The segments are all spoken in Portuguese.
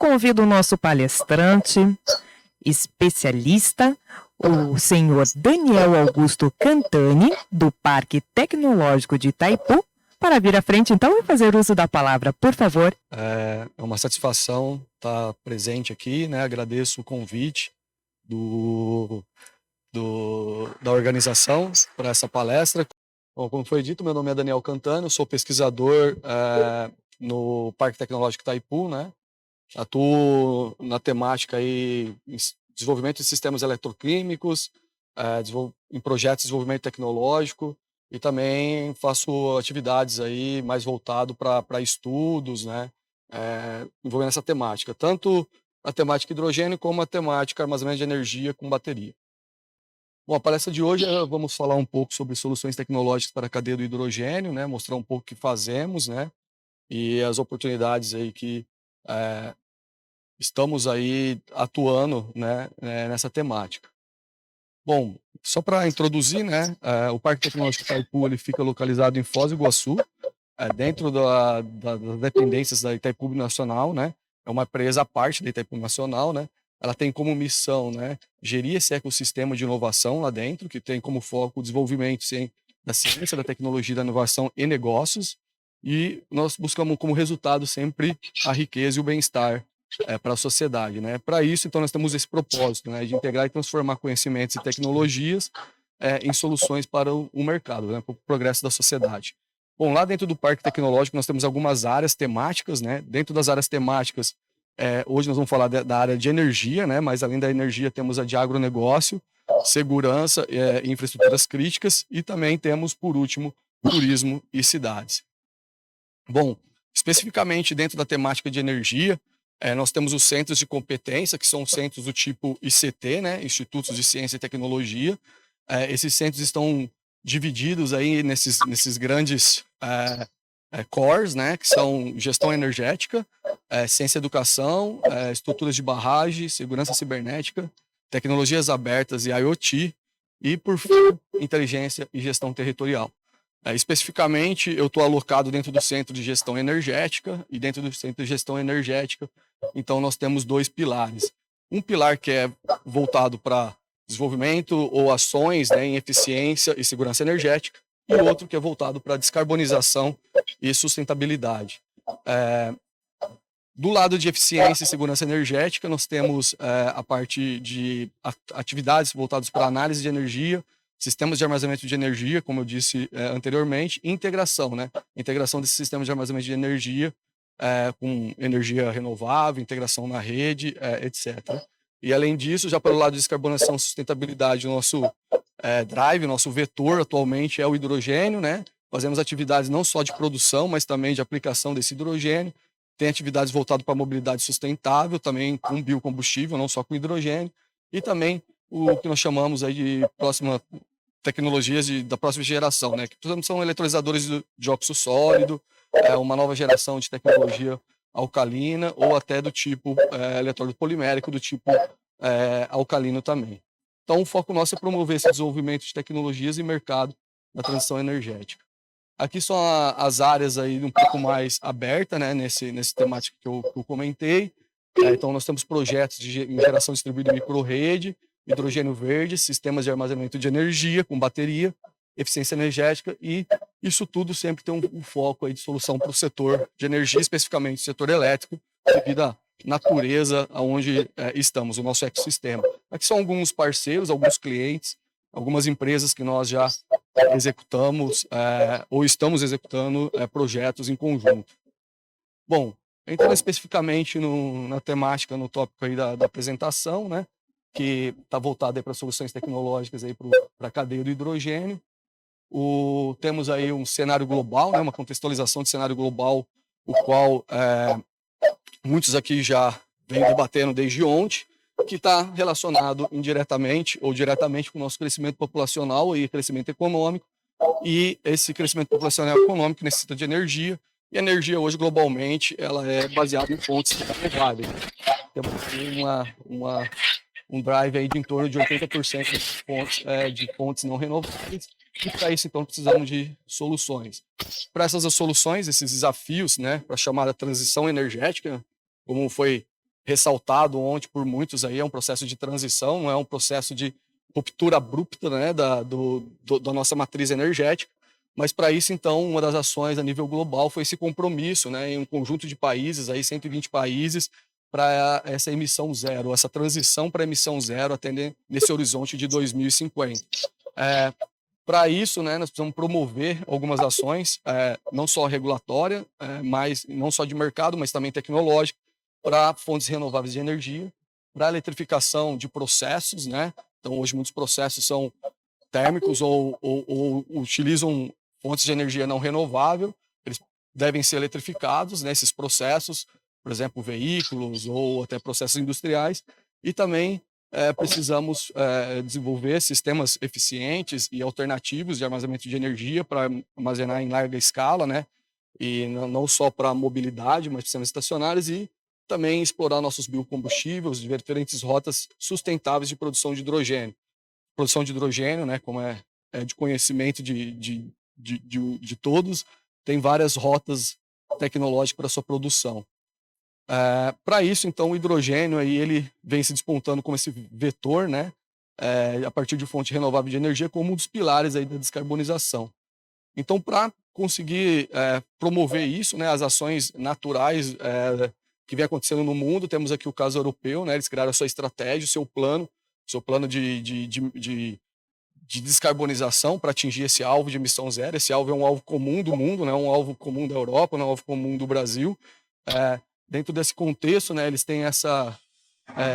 convido o nosso palestrante, especialista, o senhor Daniel Augusto Cantani, do Parque Tecnológico de Itaipu, para vir à frente então e fazer uso da palavra, por favor. É uma satisfação estar presente aqui, né? Agradeço o convite da organização para essa palestra. Bom, como foi dito, meu nome é Daniel Cantani, eu sou pesquisador no Parque Tecnológico Itaipu, né? Atuo na temática aí, em desenvolvimento de sistemas eletroquímicos, em projetos de desenvolvimento tecnológico, e também faço atividades aí mais voltado para estudos, né, envolvendo essa temática, tanto a temática hidrogênio como a temática armazenamento de energia com bateria. Bom, a palestra de hoje vamos falar um pouco sobre soluções tecnológicas para a cadeia do hidrogênio, né, mostrar um pouco o que fazemos, né, e as oportunidades aí que estamos aí atuando, né, nessa temática. Bom, só para introduzir, né, o Parque Tecnológico Itaipu ele fica localizado em Foz do Iguaçu, dentro das dependências da Itaipu Nacional, né, é uma empresa à parte da Itaipu Nacional, né, ela tem como missão, né, gerir esse ecossistema de inovação lá dentro, que tem como foco o desenvolvimento da ciência, da tecnologia, da inovação e negócios, e nós buscamos como resultado sempre a riqueza e o bem-estar para a sociedade, né? Para isso, então, nós temos esse propósito, né, de integrar e transformar conhecimentos e tecnologias em soluções para o mercado, né, para o progresso da sociedade. Bom, lá dentro do Parque Tecnológico nós temos algumas áreas temáticas, né? Dentro das áreas temáticas, hoje nós vamos falar da área de energia, né? Mas além da energia temos a de agronegócio, segurança, infraestruturas críticas e também temos, por último, turismo e cidades. Bom, especificamente dentro da temática de energia, nós temos os centros de competência, que são centros do tipo ICT, né, Institutos de Ciência e Tecnologia. Esses centros estão divididos aí nesses grandes cores, né, que são gestão energética, ciência e educação, estruturas de barragem, segurança cibernética, tecnologias abertas e IoT, e, por fim, inteligência e gestão territorial. Especificamente, eu estou alocado dentro do Centro de Gestão Energética, e dentro do Centro de Gestão Energética, então nós temos dois pilares. Um pilar que é voltado para desenvolvimento ou ações, né, em eficiência e segurança energética, e outro que é voltado para descarbonização e sustentabilidade. Do lado de eficiência e segurança energética, nós temos a parte de atividades voltadas para análise de energia, sistemas de armazenamento de energia, como eu disse anteriormente, e integração, né? Integração desses sistemas de armazenamento de energia com energia renovável, integração na rede, etc. E, além disso, já pelo lado de descarbonização e sustentabilidade, o nosso drive, nosso vetor atualmente é o hidrogênio, né? Fazemos atividades não só de produção, mas também de aplicação desse hidrogênio. Tem atividades voltadas para a mobilidade sustentável, também com biocombustível, não só com hidrogênio, e também o que nós chamamos aí de tecnologias da próxima geração, né? Que são eletrolisadores de óxido sólido, uma nova geração de tecnologia alcalina ou até do tipo eletrólito polimérico, do tipo alcalino também. Então, o foco nosso é promover esse desenvolvimento de tecnologias e mercado da transição energética. Aqui são as áreas aí um pouco mais abertas, né, nesse temático que eu comentei. Então, nós temos projetos de geração distribuída em microrrede, hidrogênio verde, sistemas de armazenamento de energia com bateria, eficiência energética, e isso tudo sempre tem um foco aí de solução para o setor de energia, especificamente o setor elétrico, devido à natureza aonde estamos, o nosso ecossistema. Aqui são alguns parceiros, alguns clientes, algumas empresas que nós já executamos ou estamos executando projetos em conjunto. Bom, entrando especificamente na temática, no tópico aí da apresentação, né, que está voltado para soluções tecnológicas para a cadeia do hidrogênio. Temos aí um cenário global, né, uma contextualização de cenário global, o qual muitos aqui já vêm debatendo desde ontem, que está relacionado indiretamente ou diretamente com o nosso crescimento populacional e crescimento econômico. E esse crescimento populacional e econômico necessita de energia, e a energia hoje, globalmente, ela é baseada em fontes renováveis. Temos um drive aí de em torno de 80% de fontes não renováveis, e para isso, então, precisamos de soluções. Para essas soluções, esses desafios, né, para a chamada transição energética, como foi ressaltado ontem por muitos aí, é um processo de transição, não é um processo de ruptura abrupta, né, da nossa matriz energética. Mas para isso, então, uma das ações a nível global foi esse compromisso, né, em um conjunto de países, aí 120 países, para essa emissão zero, essa transição para emissão zero até nesse horizonte de 2050. Para isso, né, nós precisamos promover algumas ações, não só regulatória, mas não só de mercado, mas também tecnológica, para fontes renováveis de energia, para a eletrificação de processos, né? Então, hoje muitos processos são térmicos ou utilizam fontes de energia não renovável, eles devem ser eletrificados, né, esses processos, por exemplo, veículos ou até processos industriais, e também precisamos desenvolver sistemas eficientes e alternativos de armazenamento de energia para armazenar em larga escala, né, e não só para mobilidade, mas sistemas estacionários, e também explorar nossos biocombustíveis, diferentes rotas sustentáveis de produção de hidrogênio. Produção de hidrogênio, né, como é de conhecimento de todos, tem várias rotas tecnológicas para sua produção. Para isso, então, o hidrogênio aí, ele vem se despontando como esse vetor, né, a partir de fonte renovável de energia, como um dos pilares aí da descarbonização. Então, para conseguir promover isso, né, as ações naturais que vem acontecendo no mundo, temos aqui o caso europeu, né, eles criaram a sua estratégia, o seu plano de descarbonização para atingir esse alvo de emissão zero. Esse alvo é um alvo comum do mundo, né, um alvo comum da Europa, não é um alvo comum do Brasil. Dentro desse contexto, né, eles têm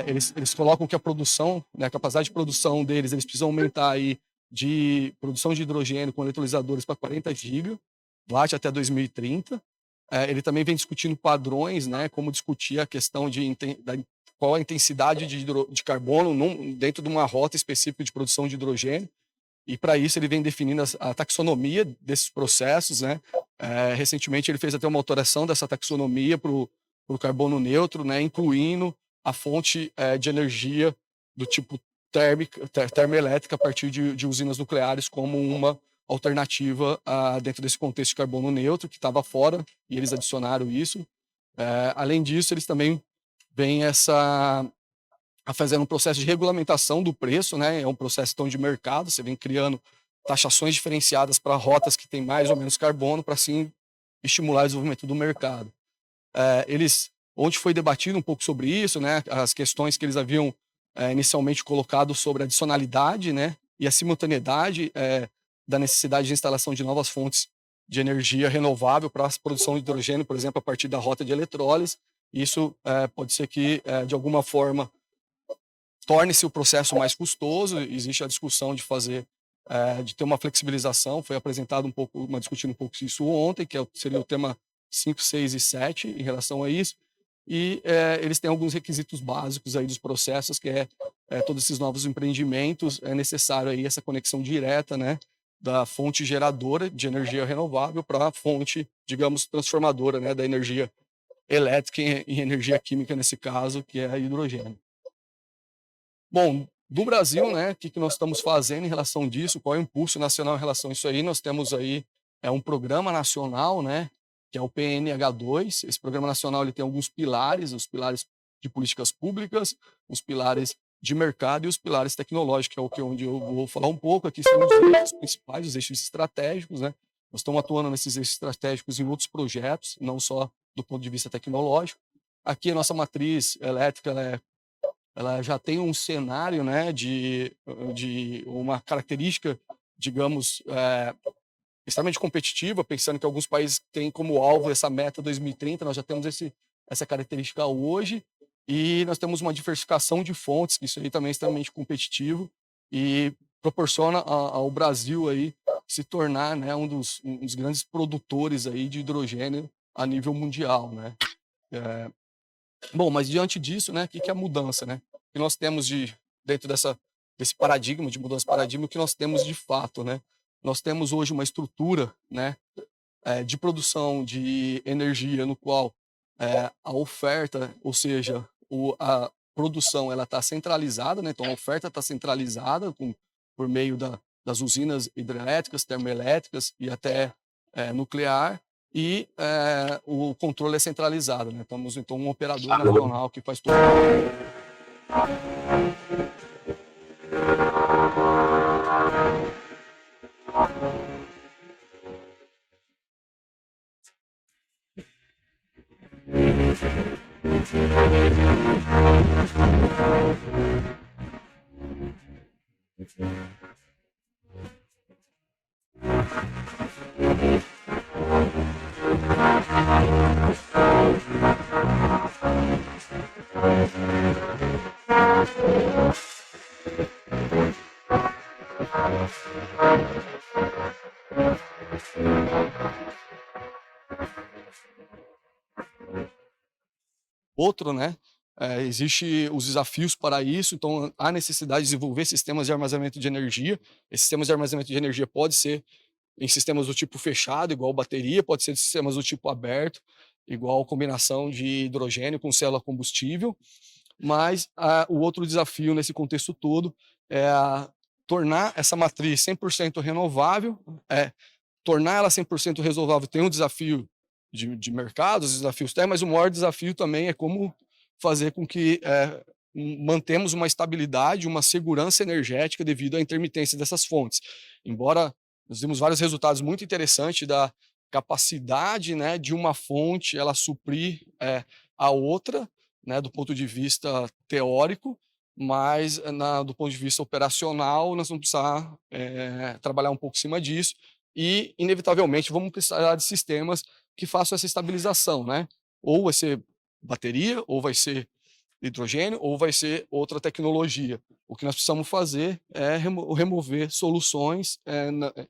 eles colocam que a produção, né, a capacidade de produção deles, eles precisam aumentar aí de produção de hidrogênio com eletrolisadores para 40 gigawatt até 2030. Ele também vem discutindo padrões, né, como discutir a questão qual a intensidade de carbono dentro de uma rota específica de produção de hidrogênio. E para isso ele vem definindo a taxonomia desses processos, né? Recentemente ele fez até uma alteração dessa taxonomia para o carbono neutro, né, incluindo a fonte de energia do tipo termoelétrica a partir de usinas nucleares como uma alternativa dentro desse contexto de carbono neutro, que estava fora, e eles adicionaram isso. Além disso, eles também vêm fazendo um processo de regulamentação do preço, né? É um processo então de mercado, você vem criando taxações diferenciadas para rotas que têm mais ou menos carbono, para assim estimular o desenvolvimento do mercado. Onde foi debatido um pouco sobre isso, né? As questões que eles haviam inicialmente colocado sobre a adicionalidade, né, e a simultaneidade da necessidade de instalação de novas fontes de energia renovável para a produção de hidrogênio, por exemplo, a partir da rota de eletrólise. Isso pode ser que, de alguma forma, torne-se o processo mais custoso. Existe a discussão de ter uma flexibilização, foi apresentado discutindo um pouco isso ontem, que seria o tema 5, 6 e 7 em relação a isso. E eles têm alguns requisitos básicos aí dos processos, que todos esses novos empreendimentos, é necessário aí essa conexão direta, né, da fonte geradora de energia renovável para a fonte, digamos, transformadora, né, da energia elétrica em energia química, nesse caso, que é a hidrogênio. Bom, do Brasil, né, o que nós estamos fazendo em relação disso, qual é o impulso nacional em relação a isso aí? Nós temos aí um programa nacional, né, que é o PNH2. Esse programa nacional ele tem alguns pilares, os pilares de políticas públicas, os pilares de mercado e os pilares tecnológicos, que é onde eu vou falar um pouco. Aqui são os eixos principais, os eixos estratégicos, né? Nós estamos atuando nesses eixos estratégicos em outros projetos, não só do ponto de vista tecnológico. Aqui a nossa matriz elétrica, ela já tem um cenário, né, de uma característica, digamos, extremamente competitiva, pensando que alguns países têm como alvo essa meta 2030, nós já temos essa característica hoje, e nós temos uma diversificação de fontes, que isso aí também é extremamente competitivo e proporciona ao Brasil aí se tornar, né, um dos grandes produtores aí de hidrogênio a nível mundial, né? Bom, mas diante disso, né, o que é a mudança, né? O que nós temos dentro desse paradigma, de mudança de paradigma, o que nós temos de fato, né? Nós temos hoje uma estrutura, né, de produção de energia no qual a oferta, ou seja, a produção, ela está centralizada, né? Então a oferta está centralizada por meio das usinas hidrelétricas, termoelétricas e até nuclear. e o controle é centralizado, né? Temos então um operador nacional que faz tudo. Outro, né? Existe os desafios para isso, então há necessidade de desenvolver sistemas de armazenamento de energia. Esses sistemas de armazenamento de energia pode ser em sistemas do tipo fechado, igual bateria, pode ser sistemas do tipo aberto, igual combinação de hidrogênio com célula combustível. Mas o outro desafio nesse contexto todo é tornar essa matriz 100% renovável, tornar ela 100% renovável tem um desafio de mercado, os desafios tem, mas o maior desafio também é como fazer com que mantemos uma estabilidade, uma segurança energética devido à intermitência dessas fontes. Embora nós vimos vários resultados muito interessantes da capacidade, né, de uma fonte ela suprir a outra, né, do ponto de vista teórico, mas do ponto de vista operacional nós vamos precisar trabalhar um pouco em cima disso e, inevitavelmente, vamos precisar de sistemas que façam essa estabilização, né? Ou vai ser bateria, ou vai ser hidrogênio, ou vai ser outra tecnologia. O que nós precisamos fazer é remover soluções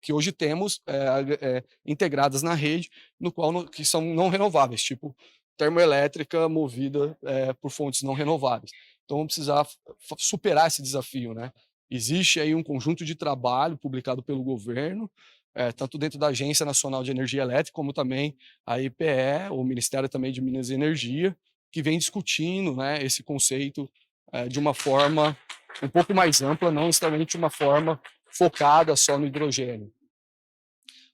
que hoje temos integradas na rede, que são não renováveis, tipo termoelétrica movida por fontes não renováveis. Então, vamos precisar superar esse desafio, né? Existe aí um conjunto de trabalho publicado pelo governo, tanto dentro da Agência Nacional de Energia Elétrica, como também a IPE, o Ministério também de Minas e Energia, que vem discutindo, né, esse conceito de uma forma um pouco mais ampla, não necessariamente uma forma focada só no hidrogênio.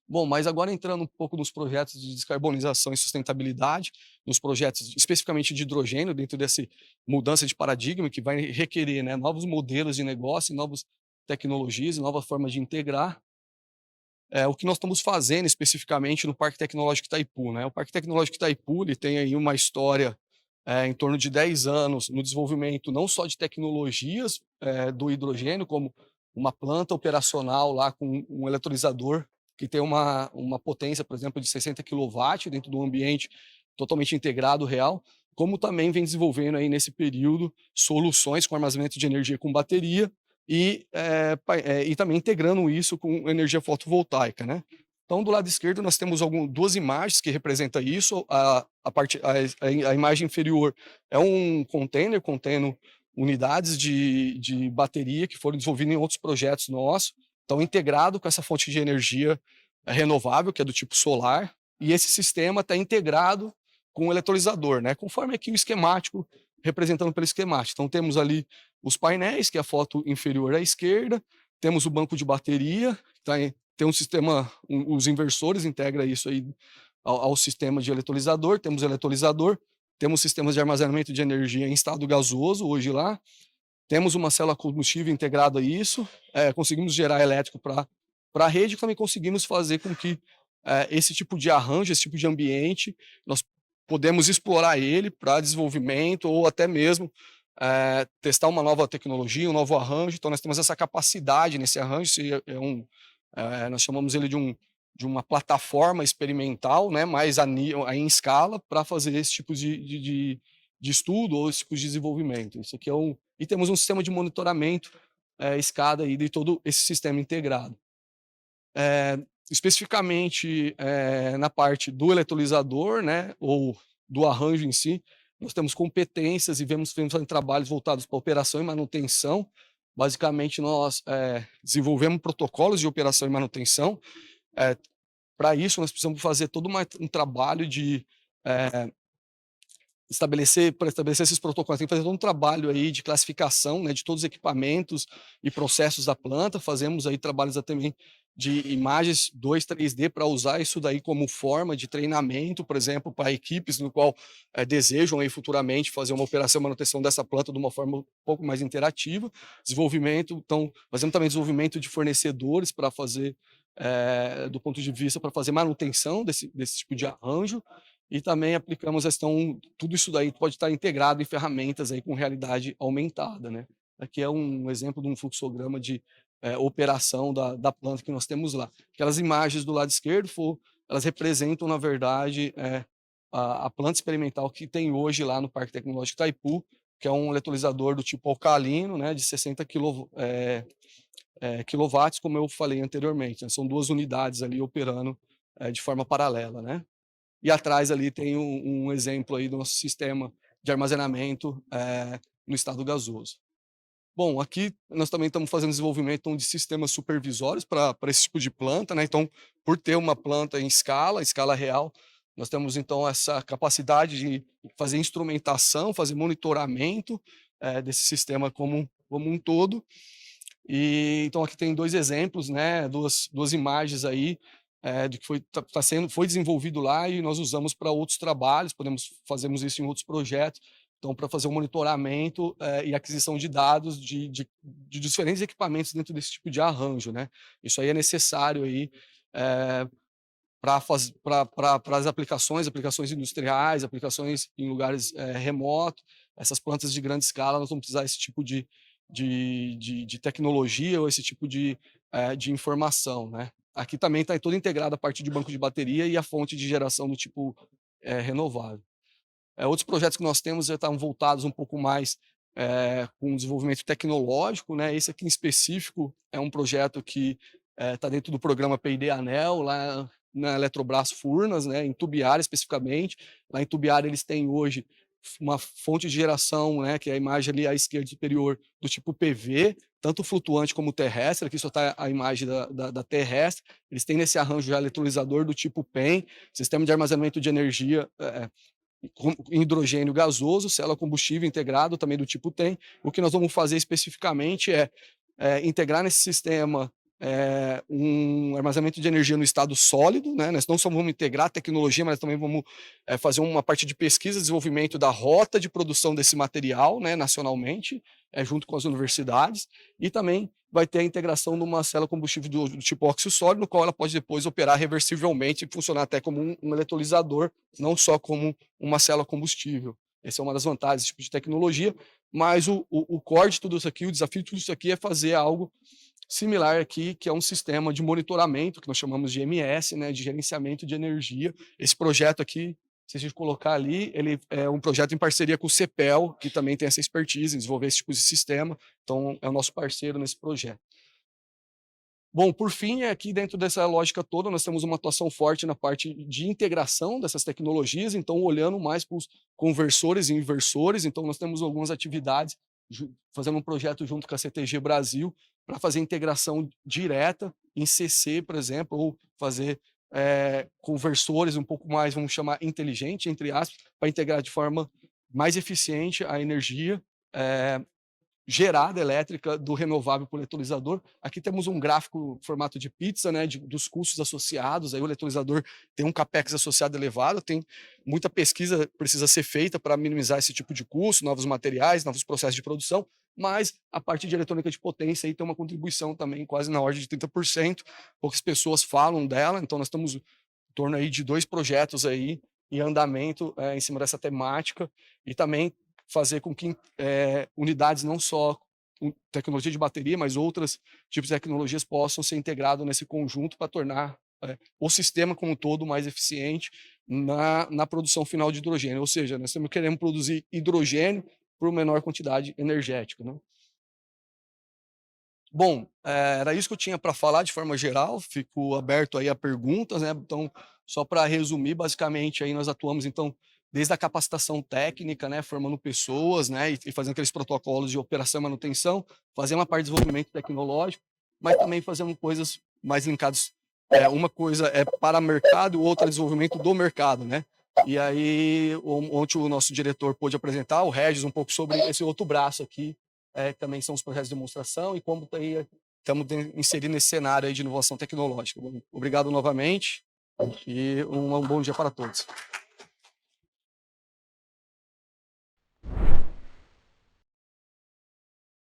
Bom, mas agora entrando um pouco nos projetos de descarbonização e sustentabilidade, nos projetos especificamente de hidrogênio, dentro dessa mudança de paradigma que vai requerer, né, novos modelos de negócio, novas tecnologias, novas formas de integrar. O que nós estamos fazendo especificamente no Parque Tecnológico Itaipu, né? O Parque Tecnológico Itaipu ele tem aí uma história em torno de 10 anos no desenvolvimento não só de tecnologias do hidrogênio, como uma planta operacional lá com um eletrolisador que tem uma potência, por exemplo, de 60 kW dentro de um ambiente totalmente integrado real, como também vem desenvolvendo aí nesse período soluções com armazenamento de energia com bateria, e também integrando isso com energia fotovoltaica, né? Então, do lado esquerdo, nós temos duas imagens que representam isso. A imagem inferior é um container contendo unidades de bateria que foram desenvolvidas em outros projetos nossos, então integrado com essa fonte de energia renovável, que é do tipo solar, e esse sistema está integrado com o eletrolisador, né? Conforme aqui o esquemático, representando pelo esquemático. Então, temos ali os painéis, que é a foto inferior à esquerda, temos o banco de bateria, tem um sistema, os inversores integra isso aí ao sistema de eletrolisador, temos o eletrolisador, temos sistemas de armazenamento de energia em estado gasoso hoje lá, temos uma célula combustível integrada a isso, conseguimos gerar elétrico para a rede, e também conseguimos fazer com que esse tipo de arranjo, esse tipo de ambiente, nós podemos explorar ele para desenvolvimento ou até mesmo testar uma nova tecnologia, um novo arranjo. Então, nós temos essa capacidade nesse arranjo. Nós chamamos ele de uma plataforma experimental, né, mais em escala, para fazer esse tipo de estudo ou esse tipo de desenvolvimento. Isso aqui e temos um sistema de monitoramento escada aí de todo esse sistema integrado. Especificamente na parte do eletrolisador, né, ou do arranjo em si, nós temos competências e vemos fazendo trabalhos voltados para operação e manutenção. Basicamente, nós desenvolvemos protocolos de operação e manutenção. Para isso, nós precisamos fazer todo um trabalho de para estabelecer esses protocolos, tem que fazer todo um trabalho aí de classificação, né, de todos os equipamentos e processos da planta. Fazemos aí trabalhos também de imagens 2, 3D para usar isso daí como forma de treinamento, por exemplo, para equipes no qual desejam aí futuramente fazer uma operação e manutenção dessa planta de uma forma um pouco mais interativa. Desenvolvimento, então, fazemos também desenvolvimento de fornecedores para fazer, do ponto de vista, para fazer manutenção desse tipo de arranjo, e também aplicamos a questão, tudo isso daí pode estar integrado em ferramentas aí com realidade aumentada, né. Aqui é um exemplo de um fluxograma de operação da planta que nós temos lá. Aquelas imagens do lado esquerdo, elas representam, na verdade, a planta experimental que tem hoje lá no Parque Tecnológico Itaipu, que é um eletrolisador do tipo alcalino, né, de 60 quilowatts, como eu falei anteriormente, né, são 2 unidades ali operando de forma paralela, né. E atrás ali tem um exemplo aí do nosso sistema de armazenamento no estado gasoso. Bom, aqui nós também estamos fazendo desenvolvimento, então, de sistemas supervisórios para esse tipo de planta, né, então, por ter uma planta em escala real, nós temos então essa capacidade de fazer instrumentação, fazer monitoramento, desse sistema como um todo. E então aqui tem 2 exemplos, né, duas imagens aí, do que foi desenvolvido lá e nós usamos para outros trabalhos, fazemos isso em outros projetos, então para fazer um monitoramento, e aquisição de dados de diferentes equipamentos dentro desse tipo de arranjo, né. Isso aí é necessário aí, para as aplicações industriais, aplicações em lugares, remotos, essas plantas de grande escala, nós vamos precisar esse tipo de tecnologia ou esse tipo de informação, né. Aqui também está toda integrada a parte de banco de bateria e a fonte de geração do tipo, renovável. Outros projetos que nós temos já estão voltados um pouco mais, com desenvolvimento tecnológico, né, esse aqui em específico é um projeto que, está dentro do programa P&D ANEEL, lá na Eletrobras Furnas, né, em Tubiara especificamente. Lá em Tubiara eles têm hoje uma fonte de geração, né, que é a imagem ali à esquerda superior, do tipo PV, tanto flutuante como terrestre, aqui só está a imagem da terrestre. Eles têm nesse arranjo já eletrolisador do tipo PEM, sistema de armazenamento de energia, com hidrogênio gasoso, célula combustível integrado, também do tipo TEM. O que nós vamos fazer especificamente é integrar nesse sistema um armazenamento de energia no estado sólido, né? Nós não só vamos integrar a tecnologia, mas também vamos fazer uma parte de pesquisa e desenvolvimento da rota de produção desse material, né, nacionalmente, junto com as universidades, e também vai ter a integração de uma célula combustível do tipo óxido sólido, no qual ela pode depois operar reversivelmente e funcionar até como um eletrolisador, não só como uma célula combustível. Essa é uma das vantagens desse tipo de tecnologia, mas o core de tudo isso aqui, o desafio de tudo isso aqui é fazer algo similar aqui, que é um sistema de monitoramento, que nós chamamos de MS, né, de gerenciamento de energia. Esse projeto aqui, se a gente colocar ali, ele é um projeto em parceria com o CEPEL, que também tem essa expertise em desenvolver esse tipo de sistema, então é o nosso parceiro nesse projeto. Bom, por fim, aqui dentro dessa lógica toda, nós temos uma atuação forte na parte de integração dessas tecnologias, então olhando mais para os conversores e inversores, então nós temos algumas atividades, fazendo um projeto junto com a CTG Brasil, para fazer integração direta em CC, por exemplo, ou fazer conversores um pouco mais, vamos chamar, inteligente, entre aspas, para integrar de forma mais eficiente a energia, eh, gerada elétrica do renovável por eletrolisador. Aqui temos um gráfico formato de pizza, né, dos custos associados. Aí o eletrolisador tem um capex associado elevado, tem muita pesquisa que precisa ser feita para minimizar esse tipo de custo, novos materiais, novos processos de produção, mas a parte de eletrônica de potência aí tem uma contribuição também quase na ordem de 30%. Poucas pessoas falam dela, então nós estamos em torno aí de 2 projetos aí em andamento, em cima dessa temática, e também fazer com que unidades não só com tecnologia de bateria, mas outros tipos de tecnologias possam ser integrados nesse conjunto para tornar o sistema como um todo mais eficiente na produção final de hidrogênio. Ou seja, nós queremos produzir hidrogênio por menor quantidade energética, né? Bom, era isso que eu tinha para falar de forma geral, fico aberto aí a perguntas, né, então, só para resumir, basicamente, aí nós atuamos, então, desde a capacitação técnica, né, formando pessoas, né, e fazendo aqueles protocolos de operação e manutenção, fazendo uma parte de desenvolvimento tecnológico, mas também fazendo coisas mais linkadas, uma coisa é para mercado, outra é desenvolvimento do mercado, né. E aí, ontem o nosso diretor pôde apresentar, o Regis, um pouco sobre esse outro braço aqui, também são os projetos de demonstração e como estamos inserindo esse cenário aí de inovação tecnológica. Obrigado novamente e um bom dia para todos.